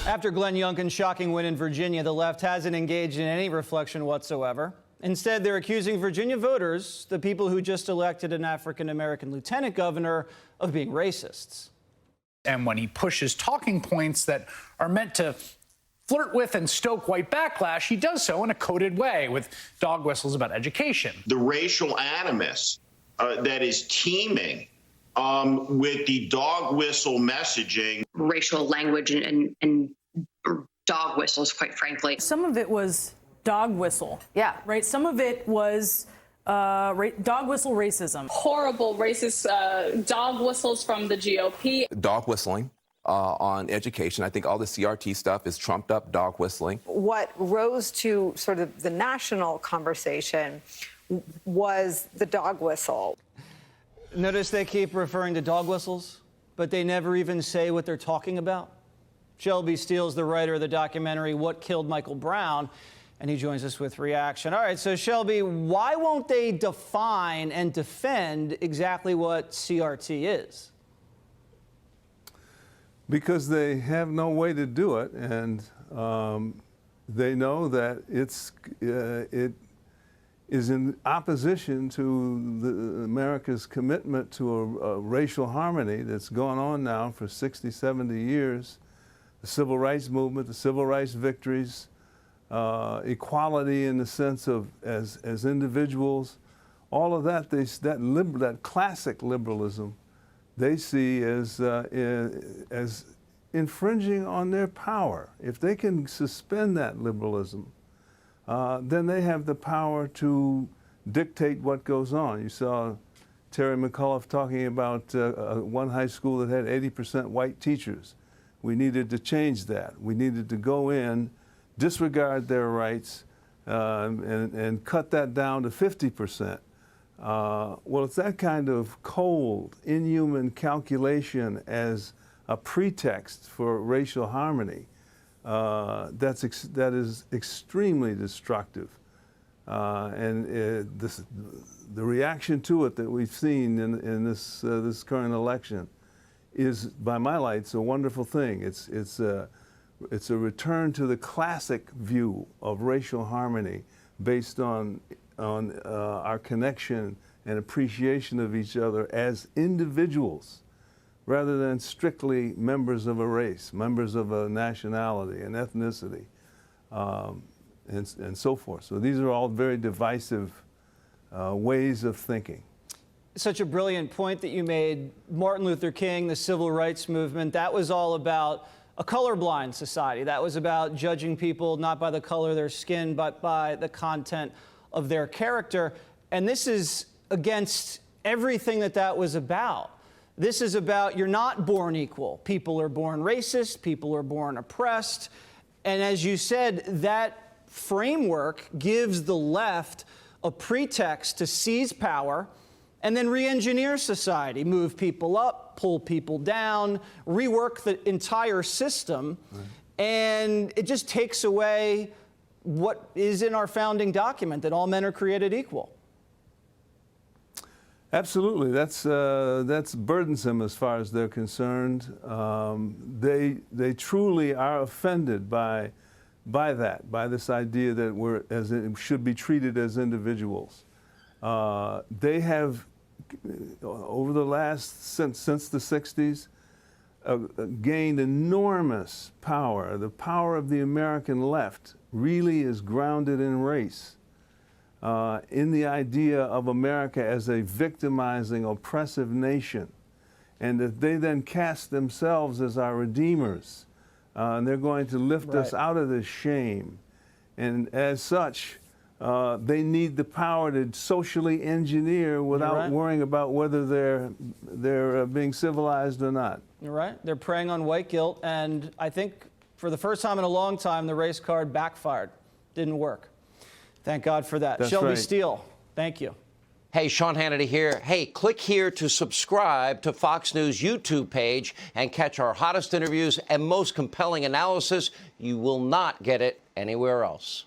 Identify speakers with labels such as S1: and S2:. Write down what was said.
S1: After Glenn Youngkin's shocking win in Virginia, the left hasn't engaged in any reflection whatsoever. Instead, they're accusing Virginia voters, the people who just elected an African-American lieutenant governor, of being racists.
S2: And when he pushes talking points that are meant to flirt with and stoke white backlash, he does so in a coded way with dog whistles about education.
S3: The racial animus that is teeming with the dog whistle messaging.
S4: Racial language and dog whistles, quite frankly.
S5: Some of it was dog whistle.
S6: Yeah.
S5: Right? Some of it was dog whistle racism.
S7: Horrible racist dog whistles from the GOP.
S8: Dog whistling on education. I think all the CRT stuff is trumped up dog whistling.
S6: What rose to sort of the national conversation was the dog whistle.
S1: Notice they keep referring to dog whistles, but they never even say what they're talking about. Shelby Steele is the writer of the documentary What Killed Michael Brown, and he joins us with reaction. All right, so Shelby, why won't they define and defend exactly what CRT is?
S9: Because they have no way to do it, and they know that it is in opposition to America's commitment to a racial harmony that's gone on now for 60, 70 years. The civil rights movement, the civil rights victories, equality in the sense of as individuals, all of that, that classic liberalism, they see as infringing on their power. If they can suspend that liberalism, then they have the power to dictate what goes on. You saw Terry McAuliffe talking about one high school that had 80% white teachers. We needed to change that. We needed to go in, disregard their rights, and cut that down to 50%. Well, it's that kind of cold, inhuman calculation as a pretext for racial harmony that is extremely destructive. The reaction to it that we've seen in this current election is, by my lights, a wonderful thing. It's a return to the classic view of racial harmony based on our connection and appreciation of each other as individuals, rather than strictly members of a race, members of a nationality, an ethnicity, and so forth. So these are all very divisive ways of thinking.
S1: Such a brilliant point that you made. Martin Luther King, the civil rights movement, that was all about a colorblind society. That was about judging people not by the color of their skin, but by the content of their character. And this is against everything that was about. This is about you're not born equal. People are born racist. People are born oppressed. And as you said, that framework gives the left a pretext to seize power and then re-engineer society, move people up, pull people down, rework the entire system. Right. And it just takes away what is in our founding document, that all men are created equal.
S9: Absolutely. That's burdensome as far as they're concerned. They truly are offended by this idea that should be treated as individuals. They have, over the last, since the 60s, gained enormous power. The power of the American left really is grounded in race, in the idea of America as a victimizing, oppressive nation, and that they then cast themselves as our redeemers. And they're going to lift us out of this shame. And as such, they need the power to socially engineer without worrying about whether they're being civilized or not.
S1: You're right. They're preying on white guilt, and I think for the first time in a long time, the race card backfired. Didn't work. Thank God for that.
S9: That's
S1: Shelby
S9: right.
S1: Steele, thank you.
S10: Hey, Sean Hannity here. Hey, click here to subscribe to Fox News YouTube page and catch our hottest interviews and most compelling analysis. You will not get it anywhere else.